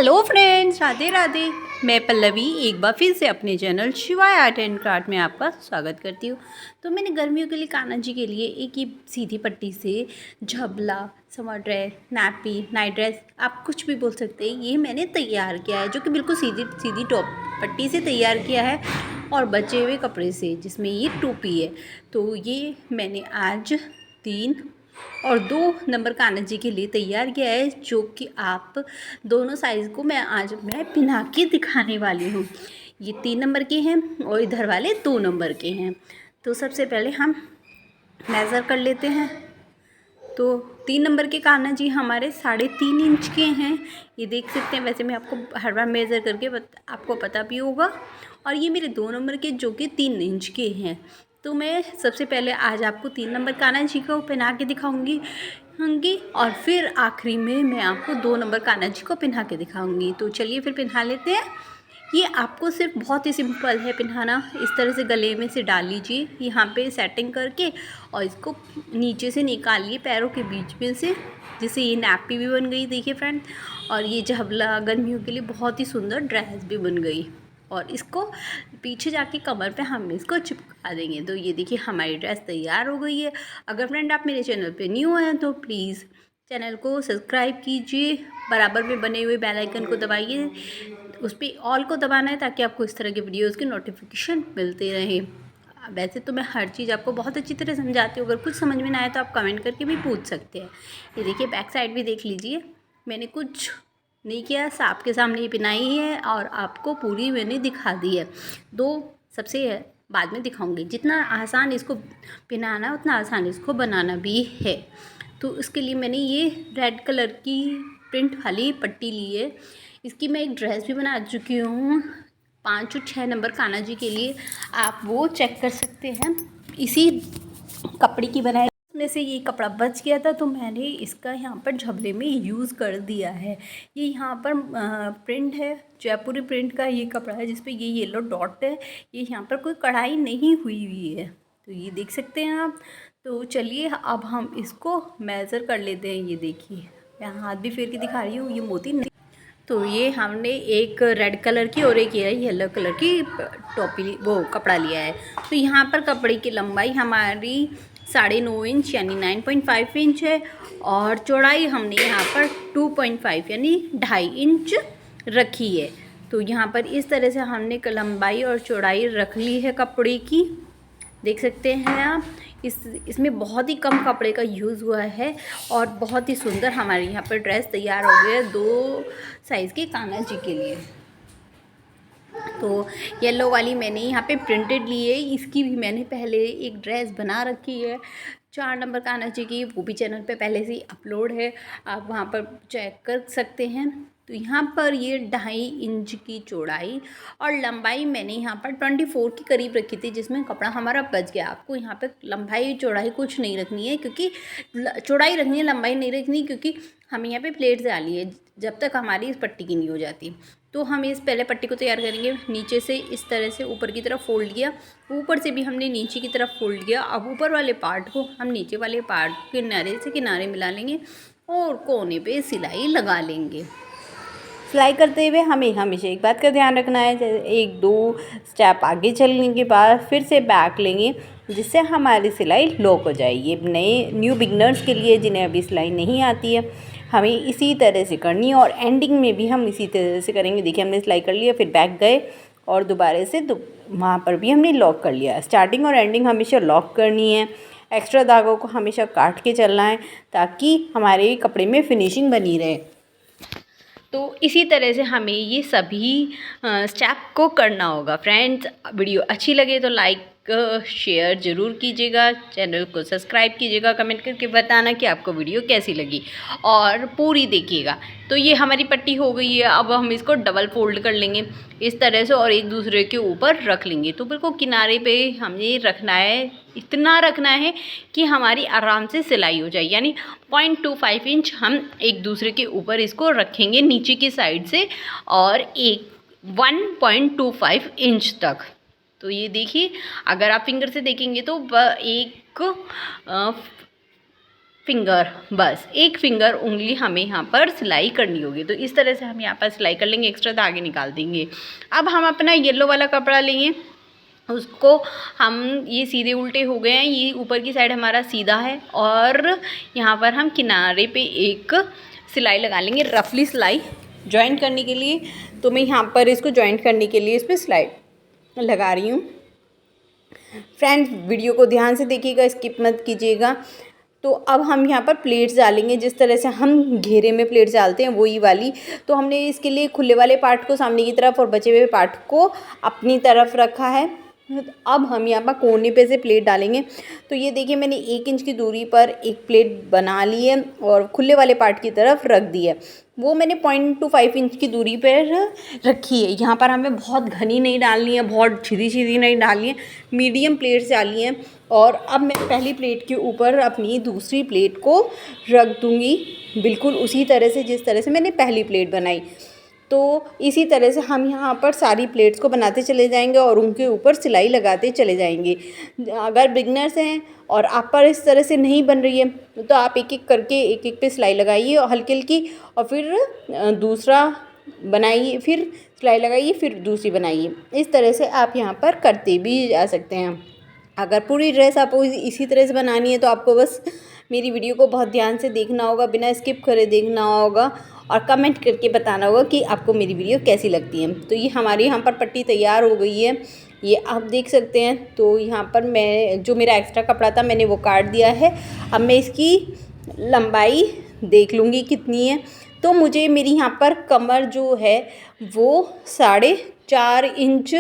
Hello friends, Radhe Radhe. मैं पल्लवी एक बार फिर से अपने चैनल शिवाय आर्ट एंड क्राफ्ट में आपका स्वागत करती हूँ। तो मैंने गर्मियों के लिए कान्हा जी के लिए एक ही सीधी पट्टी से झबला, summer dress, nappy, night dress, आप कुछ भी बोल सकते हैं, ये मैंने तैयार किया है, जो कि बिल्कुल सीधी सीधी टॉप पट्टी से तैयार किया है और बचे हुए कपड़े से, जिसमें ये टोपी है। तो ये मैंने आज 3 और 2 नंबर कान्हा जी के लिए तैयार किया है, जो कि आप दोनों साइज़ को आज मैं पहना के दिखाने वाली हूँ। ये 3 नंबर के हैं और इधर वाले 2 नंबर के हैं। तो सबसे पहले हम मेज़र कर लेते हैं। तो 3 नंबर के कान्हा जी हमारे 3.5 इंच के हैं, ये देख सकते हैं। वैसे मैं आपको हर बार मेज़र करके आपको पता भी होगा। और ये मेरे 2 नंबर के, जो कि 3 इंच के हैं। तो मैं सबसे पहले आज आपको 3 नंबर कान्हा जी को पहना के दिखाऊंगी और फिर आखिरी में मैं आपको 2 नंबर कान्हा जी को पहना के दिखाऊंगी। तो चलिए फिर पहना लेते हैं। ये आपको सिर्फ बहुत ही सिंपल है पहनाना। इस तरह से गले में से डाल लीजिए यहाँ पे सेटिंग करके, और इसको नीचे से निकालिए पैरों के बीच में से, जिससे ये नैपी भी बन गई, देखिए फ्रेंड। और ये झबला गर्मियों के लिए बहुत ही सुंदर ड्रेस भी बन गई। और इसको पीछे जाके कमर पे हम इसको चिपका देंगे। तो ये देखिए हमारी ड्रेस तैयार हो गई है। अगर फ्रेंड आप मेरे चैनल पे न्यू हैं तो प्लीज़ चैनल को सब्सक्राइब कीजिए, बराबर में बने हुए बेल आइकन को दबाइए, उस पर ऑल को दबाना है, ताकि आपको इस तरह के वीडियोज़ के नोटिफिकेशन मिलते रहें। वैसे तो मैं हर चीज़ आपको बहुत अच्छी तरह समझाती हूँ, अगर कुछ समझ में ना आए तो आप कमेंट करके भी पूछ सकते हैं। ये देखिए बैक साइड भी देख लीजिए, मैंने कुछ नहीं किया, आपके सामने ही पिनाई है और आपको पूरी मैंने दिखा दी है। 2 सबसे बाद में दिखाऊंगी। जितना आसान इसको पिनाना उतना आसान इसको बनाना भी है। तो इसके लिए मैंने ये रेड कलर की प्रिंट वाली पट्टी ली है। इसकी मैं एक ड्रेस भी बना चुकी हूँ 5 और 6 नंबर कान्हा जी के लिए, आप वो चेक कर सकते हैं। इसी कपड़े की बनाई में से ये कपड़ा बच गया था, तो मैंने इसका यहाँ पर झबले में यूज़ कर दिया है। ये यहाँ पर प्रिंट है, जयपुरी प्रिंट का ये कपड़ा है, जिस पे ये येलो डॉट है। ये यहाँ पर कोई कढ़ाई नहीं हुई है, तो ये देख सकते हैं आप। तो चलिए अब हम इसको मेज़र कर लेते हैं। ये देखिए मैं हाथ भी फेर के दिखा रही हूँ, ये मोती नहीं। तो ये हमने एक रेड कलर की और एक ये येलो कलर की टोपी वो कपड़ा लिया है। तो यहाँ पर कपड़े की लंबाई हमारी 9.5 इंच यानी 9.5 इंच है, और चौड़ाई हमने यहाँ पर 2.5 यानी 2.5 इंच रखी है। तो यहाँ पर इस तरह से हमने लंबाई और चौड़ाई रख ली है कपड़े की, देख सकते हैं आप। इसमें बहुत ही कम कपड़े का यूज़ हुआ है और बहुत ही सुंदर हमारे यहाँ पर ड्रेस तैयार हो गया 2 साइज़ के कान्हा जी के लिए। तो येलो वाली मैंने यहाँ पे प्रिंटेड ली है, इसकी भी मैंने पहले एक ड्रेस बना रखी है 4 नंबर कान्हा जी की, वो भी चैनल पे पहले से ही अपलोड है, आप वहाँ पर चेक कर सकते हैं। तो यहाँ पर ये 2.5 इंच की चौड़ाई और लंबाई मैंने यहाँ पर 24 के करीब रखी थी, जिसमें कपड़ा हमारा बच गया। आपको यहाँ पर लंबाई चौड़ाई कुछ नहीं रखनी है, क्योंकि चौड़ाई रखनी है, लंबाई नहीं रखनी, क्योंकि हम यहाँ पे प्लेट्स डाली है जब तक हमारी इस पट्टी की नहीं हो जाती। तो हम इस पहले पट्टी को तैयार करेंगे। नीचे से इस तरह से ऊपर की तरफ फोल्ड किया, ऊपर से भी हमने नीचे की तरफ फोल्ड किया। अब ऊपर वाले पार्ट को हम नीचे वाले पार्ट किनारे से किनारे मिला लेंगे और कोने पे सिलाई लगा लेंगे। सिलाई करते हुए हमें हमेशा एक बात का ध्यान रखना है, जैसे 1-2 स्टेप आगे चलने के बाद फिर से बैक लेंगे, जिससे हमारी सिलाई लॉक हो जाए। ये न्यू बिगनर्स के लिए, जिन्हें अभी सिलाई नहीं आती है, हमें इसी तरह से करनी है और एंडिंग में भी हम इसी तरह से करेंगे। देखिए हमने सिलाई कर लिया, फिर बैक गए और दोबारा से वहाँ पर भी हमने लॉक कर लिया। स्टार्टिंग और एंडिंग हमेशा लॉक करनी है। एक्स्ट्रा धागों को हमेशा काट के चलना है, ताकि हमारे कपड़े में फिनिशिंग बनी रहे। तो इसी तरह से हमें ये सभी स्टेप को करना होगा। फ्रेंड्स, वीडियो अच्छी लगे तो लाइक शेयर ज़रूर कीजिएगा, चैनल को सब्सक्राइब कीजिएगा, कमेंट करके बताना कि आपको वीडियो कैसी लगी और पूरी देखिएगा। तो ये हमारी पट्टी हो गई है। अब हम इसको डबल फोल्ड कर लेंगे इस तरह से और एक दूसरे के ऊपर रख लेंगे। तो बिल्कुल किनारे पे हमें रखना है, इतना रखना है कि हमारी आराम से सिलाई हो जाए, यानी 0.25 इंच हम एक दूसरे के ऊपर इसको रखेंगे नीचे की साइड से, और 1.25 इंच तक। तो ये देखिए, अगर आप फिंगर से देखेंगे तो एक फिंगर, बस एक फिंगर उंगली हमें यहाँ पर सिलाई करनी होगी। तो इस तरह से हम यहाँ पर सिलाई कर लेंगे, एक्स्ट्रा धागे निकाल देंगे। अब हम अपना येलो वाला कपड़ा लेंगे, उसको हम ये सीधे उल्टे हो गए हैं, ये ऊपर की साइड हमारा सीधा है और यहाँ पर हम किनारे पे एक सिलाई लगा लेंगे, रफली सिलाई जॉइंट करने के लिए। तो मैं यहाँ पर इसको जॉइंट करने के लिए इस पर सिलाई लगा रही हूँ। फ्रेंड्स, वीडियो को ध्यान से देखिएगा, स्किप मत कीजिएगा। तो अब हम यहाँ पर प्लेट्स डालेंगे, जिस तरह से हम घेरे में प्लेट्स डालते हैं वही वाली। तो हमने इसके लिए खुले वाले पार्ट को सामने की तरफ और बचे हुए पार्ट को अपनी तरफ रखा है। अब हम यहाँ पर कोने पे से प्लेट डालेंगे। तो ये देखिए, मैंने 1 इंच की दूरी पर एक प्लेट बना ली है और खुले वाले पार्ट की तरफ रख दी है। वो मैंने 0.25 इंच की दूरी पर रखी है। यहाँ पर हमें बहुत घनी नहीं डालनी है, बहुत सीधी नहीं डालनी है, मीडियम प्लेट्स डालनी है। और अब मैं पहली प्लेट के ऊपर अपनी दूसरी प्लेट को रख दूँगी, बिल्कुल उसी तरह से जिस तरह से मैंने पहली प्लेट बनाई। तो इसी तरह से हम यहाँ पर सारी प्लेट्स को बनाते चले जाएंगे और उनके ऊपर सिलाई लगाते चले जाएंगे। अगर बिगनर्स हैं और आप पर इस तरह से नहीं बन रही है तो आप एक एक करके एक पे सिलाई लगाइए और हल्की हल्की, और फिर दूसरा बनाइए, फिर सिलाई लगाइए, फिर दूसरी बनाइए। इस तरह से आप यहाँ पर करते भी जा सकते हैं। अगर पूरी ड्रेस आपको इसी तरह से बनानी है तो आपको बस मेरी वीडियो को बहुत ध्यान से देखना होगा, बिना स्किप करे देखना होगा और कमेंट करके बताना होगा कि आपको मेरी वीडियो कैसी लगती है। तो ये हमारी यहाँ पर पट्टी तैयार हो गई है, ये आप देख सकते हैं। तो यहाँ पर मैं जो मेरा एक्स्ट्रा कपड़ा था मैंने वो काट दिया है। अब मैं इसकी लंबाई देख लूँगी कितनी है। तो मुझे मेरी यहाँ पर कमर जो है वो 4.5 इंच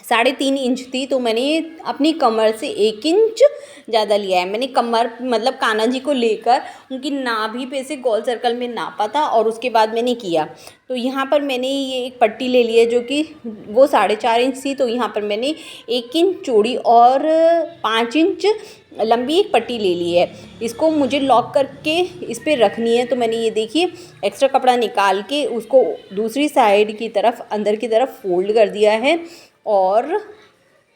3.5 इंच थी। तो मैंने अपनी कमर से 1 इंच ज़्यादा लिया है। मैंने कमर मतलब कान्हा जी को लेकर उनकी नाभि पे से गोल सर्कल में नापा था और उसके बाद मैंने किया। तो यहाँ पर मैंने ये एक पट्टी ले ली है जो कि वो 4.5 इंच थी। तो यहाँ पर मैंने 1 इंच चौड़ी और 5 इंच लंबी एक पट्टी ले ली है। इसको मुझे लॉक करके इस पर रखनी है। तो मैंने ये देखिए एक्स्ट्रा कपड़ा निकाल के उसको दूसरी साइड की तरफ अंदर की तरफ फोल्ड कर दिया है और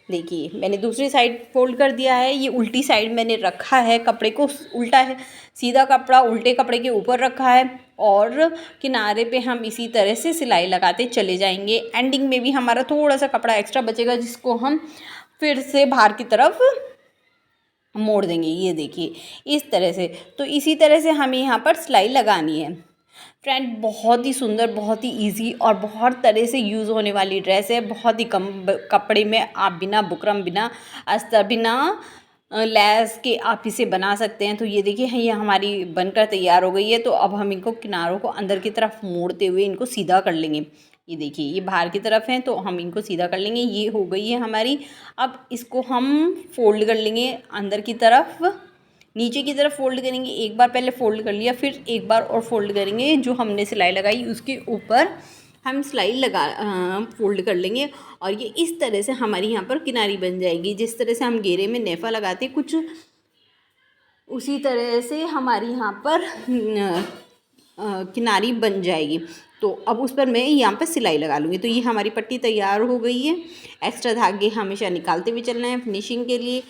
देखिए मैंने दूसरी साइड फोल्ड कर दिया है। ये उल्टी साइड मैंने रखा है, कपड़े को उल्टा है, सीधा कपड़ा उल्टे कपड़े के ऊपर रखा है और किनारे पे हम इसी तरह से सिलाई लगाते चले जाएंगे। एंडिंग में भी हमारा थोड़ा सा कपड़ा एक्स्ट्रा बचेगा जिसको हम फिर से बाहर की तरफ मोड़ देंगे। ये देखिए इस तरह से। तो इसी तरह से हमें यहाँ पर सिलाई लगानी है। फ्रेंड, बहुत ही सुंदर, बहुत ही इजी और बहुत तरह से यूज़ होने वाली ड्रेस है। बहुत ही कम कपड़े में आप बिना बुकरम, बिना अस्तर, बिना लैस के आप इसे बना सकते हैं। तो ये देखिए ये हमारी बनकर तैयार हो गई है। तो अब हम इनको किनारों को अंदर की तरफ मोड़ते हुए इनको सीधा कर लेंगे। ये देखिए ये बाहर की तरफ है तो हम इनको सीधा कर लेंगे। ये हो गई है हमारी। अब इसको हम फोल्ड कर लेंगे अंदर की तरफ, नीचे की तरफ फोल्ड करेंगे। एक बार पहले फोल्ड कर लिया, फिर एक बार और फोल्ड करेंगे। जो हमने सिलाई लगाई उसके ऊपर हम सिलाई फोल्ड कर लेंगे और ये इस तरह से हमारी यहाँ पर किनारी बन जाएगी। जिस तरह से हम घेरे में नेफा लगाते कुछ उसी तरह से हमारी यहाँ पर किनारी बन जाएगी। तो अब उस पर मैं यहाँ पर सिलाई लगा लूँगी। तो ये हमारी पट्टी तैयार हो गई है। एक्स्ट्रा धागे हमेशा निकालते हुए चलना है फिनिशिंग के लिए।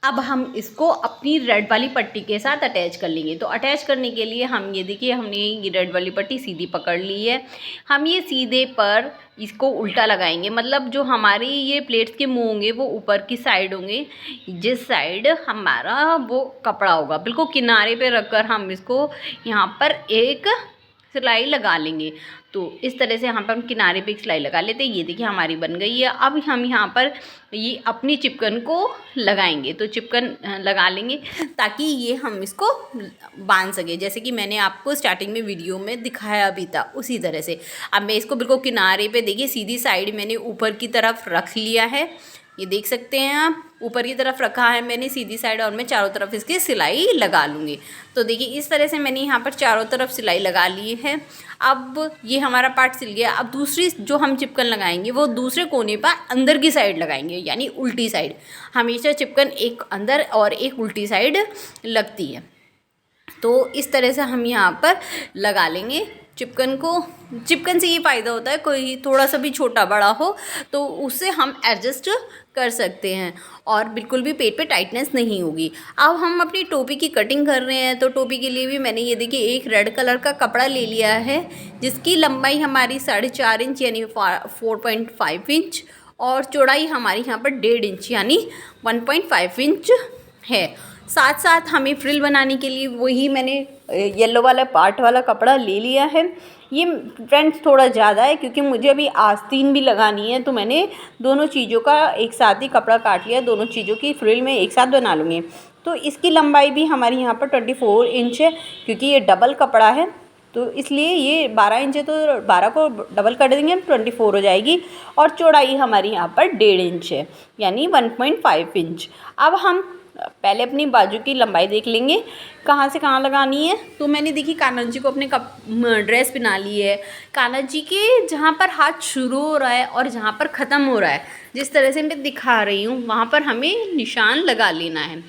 अब हम इसको अपनी रेड वाली पट्टी के साथ अटैच कर लेंगे। तो अटैच करने के लिए हम ये देखिए हमने ये रेड वाली पट्टी सीधी पकड़ ली है। हम ये सीधे पर इसको उल्टा लगाएंगे, मतलब जो हमारे ये प्लेट्स के मुंह होंगे वो ऊपर की साइड होंगे, जिस साइड हमारा वो कपड़ा होगा बिल्कुल किनारे पे रखकर हम इसको यहाँ पर एक सिलाई लगा लेंगे। तो इस तरह से यहाँ पर हम किनारे पे एक सिलाई लगा लेते हैं। ये देखिए हमारी बन गई है। अब हम यहाँ पर ये अपनी चिपकन को लगाएंगे। तो चिपकन लगा लेंगे ताकि ये हम इसको बांध सके, जैसे कि मैंने आपको स्टार्टिंग में वीडियो में दिखाया भी था उसी तरह से। अब मैं इसको बिल्कुल किनारे पे देखिए सीधी साइड मैंने ऊपर की तरफ रख लिया है। ये देख सकते हैं आप, ऊपर की तरफ रखा है मैंने सीधी साइड और मैं चारों तरफ इसकी सिलाई लगा लूँगी। तो देखिए इस तरह से मैंने यहाँ पर चारों तरफ सिलाई लगा ली है। अब ये हमारा पार्ट सिल गया। अब दूसरी जो हम चिपकन लगाएंगे वो दूसरे कोने पर अंदर की साइड लगाएंगे, यानी उल्टी साइड। हमेशा चिपकन एक अंदर और एक उल्टी साइड लगती है। तो इस तरह से हम यहाँ पर लगा लेंगे। चिपकन से ये फ़ायदा होता है, कोई थोड़ा सा भी छोटा बड़ा हो तो उससे हम एडजस्ट कर सकते हैं और बिल्कुल भी पेट पे टाइटनेस नहीं होगी। अब हम अपनी टोपी की कटिंग कर रहे हैं, तो टोपी के लिए भी मैंने ये देखिए एक रेड कलर का कपड़ा ले लिया है जिसकी लंबाई हमारी 4.5 इंच यानी 4.5 इंच और चौड़ाई हमारी यहाँ पर 1.5 इंच यानी 1.5 इंच है। साथ साथ हमें फ्रिल बनाने के लिए वही मैंने येलो वाला पार्ट वाला कपड़ा ले लिया है। ये फ्रेंड्स थोड़ा ज़्यादा है क्योंकि मुझे अभी आस्तीन भी लगानी है, तो मैंने दोनों चीज़ों का एक साथ ही कपड़ा काट लिया, दोनों चीज़ों की फ्रिल में एक साथ बना लूँगी। तो इसकी लंबाई भी हमारी यहाँ पर 24 इंच है क्योंकि ये डबल कपड़ा है, तो इसलिए ये 12 इंच है, तो 12 को डबल कर देंगे हम 24 हो जाएगी। और चौड़ाई हमारी यहाँ पर 1.5 इंच है यानी 1.5 इंच। अब हम पहले अपनी बाजू की लंबाई देख लेंगे कहाँ से कहाँ लगानी है। तो मैंने देखी कान्हा जी को अपने ड्रेस पहना ली है। कान्हा जी के जहाँ पर हाथ शुरू हो रहा है और जहाँ पर ख़त्म हो रहा है, जिस तरह से मैं दिखा रही हूँ वहाँ पर हमें निशान लगा लेना है।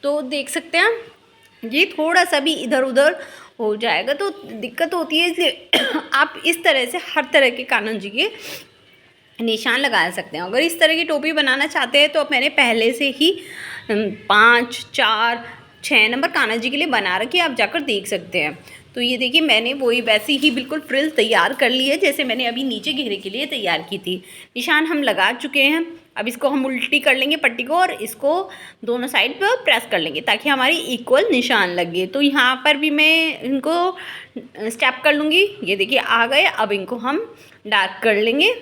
तो देख सकते हैं ये थोड़ा सा भी इधर उधर हो जाएगा तो दिक्कत होती है, इसलिए आप इस तरह से हर तरह के कान्हा जी के निशान लगा सकते हैं। अगर इस तरह की टोपी बनाना चाहते हैं तो मैंने पहले से ही 5, 4, 6 नंबर कान्हा जी के लिए बना रखी है, आप जाकर देख सकते हैं। तो ये देखिए मैंने वही वैसी ही बिल्कुल फ्रिल तैयार कर ली है जैसे मैंने अभी नीचे घेरे के लिए तैयार की थी। निशान हम लगा चुके हैं। अब इसको हम उल्टी कर लेंगे पट्टी को और इसको दोनों साइड पर प्रेस कर लेंगे ताकि हमारी इक्वल निशान लगे। तो यहाँ पर भी मैं इनको स्टेप कर लूँगी। ये देखिए आ गए। अब इनको हम डार्क कर लेंगे।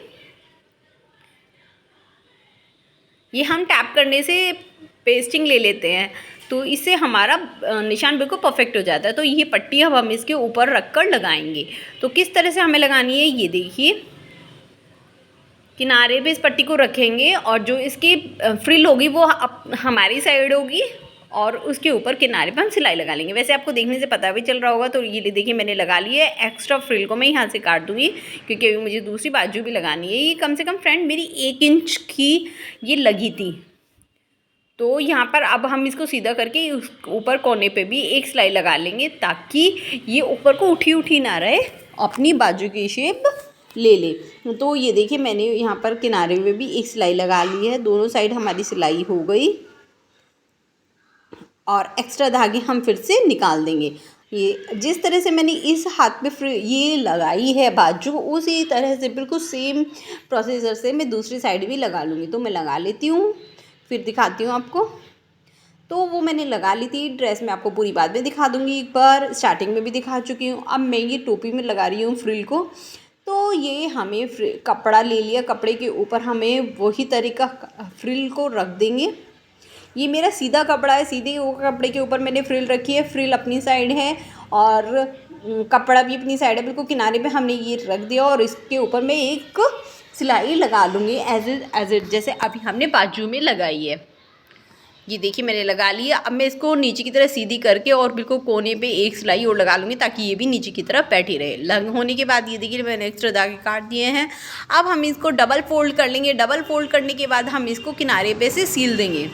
ये हम टैप करने से पेस्टिंग ले लेते हैं तो इससे हमारा निशान बिल्कुल परफेक्ट हो जाता है। तो ये पट्टी अब हम इसके ऊपर रख कर लगाएंगे। तो किस तरह से हमें लगानी है ये देखिए, किनारे पे इस पट्टी को रखेंगे और जो इसकी फ्रिल होगी वो हमारी साइड होगी और उसके ऊपर किनारे पे हम सिलाई लगा लेंगे। वैसे आपको देखने से पता भी चल रहा होगा। तो ये देखिए मैंने लगा ली है। एक्स्ट्रा फ्रिल को मैं यहाँ से काट दूँगी क्योंकि अभी मुझे दूसरी बाजू भी लगानी है। ये कम से कम फ्रेंड मेरी 1 इंच की ये लगी थी। तो यहाँ पर अब हम इसको सीधा करके उस ऊपर कोने पे भी एक सिलाई लगा लेंगे ताकि ये ऊपर को उठी ना रहे, अपनी बाजू की शेप ले ले। तो ये देखिए मैंने यहाँ पर किनारे में भी एक सिलाई लगा ली है। दोनों साइड हमारी सिलाई हो गई और एक्स्ट्रा धागे हम फिर से निकाल देंगे। ये जिस तरह से मैंने इस हाथ पे ये लगाई है बाजू, उसी तरह से बिल्कुल सेम प्रोसीजर से मैं दूसरी साइड भी लगा लूँगी। तो मैं लगा लेती हूँ फिर दिखाती हूँ आपको। तो वो मैंने लगा ली थी ड्रेस में, आपको पूरी बाद में दिखा दूँगी। एक बार स्टार्टिंग में भी दिखा चुकी हूँ। अब मैं ये टोपी में लगा रही हूँ फ्रिल को। तो ये हमें कपड़ा ले लिया, कपड़े के ऊपर हमें वही तरीका फ्रिल को रख देंगे। ये मेरा सीधा कपड़ा है, सीधे कपड़े के ऊपर मैंने फ्रिल रखी है। फ्रिल अपनी साइड है और कपड़ा भी अपनी साइड है। बिल्कुल किनारे पे हमने ये रख दिया और इसके ऊपर मैं एक सिलाई लगा लूँगी एज इट जैसे अभी हमने बाजू में लगाई है। ये देखिए मैंने लगा लिया। अब मैं इसको नीचे की तरह सीधी करके और बिल्कुल कोने पे एक सिलाई और लगा लूँगी ताकि ये भी नीचे की तरफ बैठी रहे। लग होने के बाद ये देखिए मैंने एक्स्ट्रा धागे काट दिए हैं। अब हम इसको डबल फोल्ड कर लेंगे। डबल फोल्ड करने के बाद हम इसको किनारे पे से सील देंगे।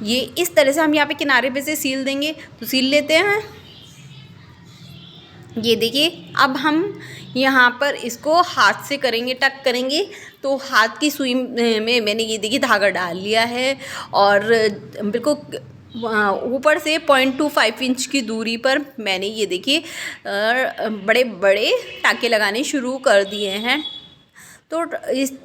ये इस तरह से हम यहाँ पे किनारे पे से सील देंगे। तो सील लेते हैं। ये देखिए अब हम यहाँ पर इसको हाथ से करेंगे, टक करेंगे। तो हाथ की सुई में मैंने ये देखिए धागा डाल लिया है और बिल्कुल ऊपर से 0.25 इंच की दूरी पर मैंने ये देखिए बड़े बड़े टाँके लगाने शुरू कर दिए हैं। तो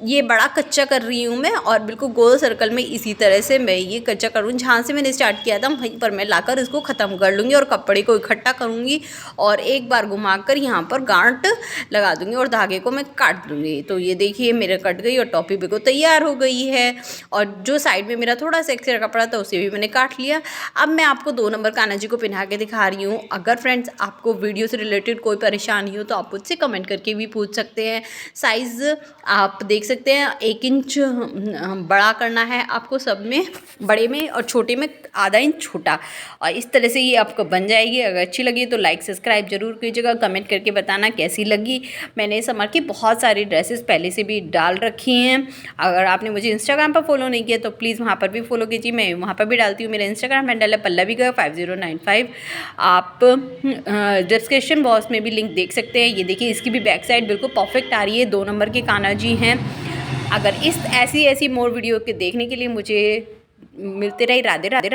ये बड़ा कच्चा कर रही हूँ मैं और बिल्कुल गोल सर्कल में इसी तरह से मैं ये कच्चा करूँ। जहाँ से मैंने स्टार्ट किया था वहीं पर मैं लाकर इसको ख़त्म कर लूँगी और कपड़े को इकट्ठा करूँगी और एक बार घुमाकर यहाँ पर गांठ लगा दूँगी और धागे को मैं काट दूँगी। तो ये देखिए मेरे कट गई और टोपी बिल्कुल तैयार हो गई है। और जो साइड में मेरा थोड़ा सा एक्स्ट्रा कपड़ा था उसे भी मैंने काट लिया। अब मैं आपको 2 नंबर कान्हा जी को पहना के दिखा रही हूँ। अगर फ्रेंड्स आपको वीडियो से रिलेटेड कोई परेशानी हो तो आप मुझसे कमेंट करके भी पूछ सकते हैं। साइज़ आप देख सकते हैं 1 इंच बड़ा करना है आपको, सब में बड़े में और छोटे में आधा इंच छोटा। और इस तरह से ये आपको बन जाएगी। अगर अच्छी लगी तो लाइक सब्सक्राइब जरूर कीजिएगा, कमेंट करके बताना कैसी लगी। मैंने समर की बहुत सारी ड्रेसेस पहले से भी डाल रखी हैं। अगर आपने मुझे इंस्टाग्राम पर फॉलो नहीं किया तो प्लीज़ वहाँ पर भी फॉलो कीजिए, मैं वहाँ पर भी डालती हूँ। मेरा इंस्टाग्राम हैंडल है पल्लवी गर्ल 5095। आप डिस्क्रिप्शन बॉक्स में भी लिंक देख सकते हैं। ये देखिए इसकी भी बैक साइड बिल्कुल परफेक्ट आ रही है, 2 नंबर के कान्हा जी हैं। अगर ऐसी मोर वीडियो के देखने के लिए मुझे मिलते रहे। राधे राधे।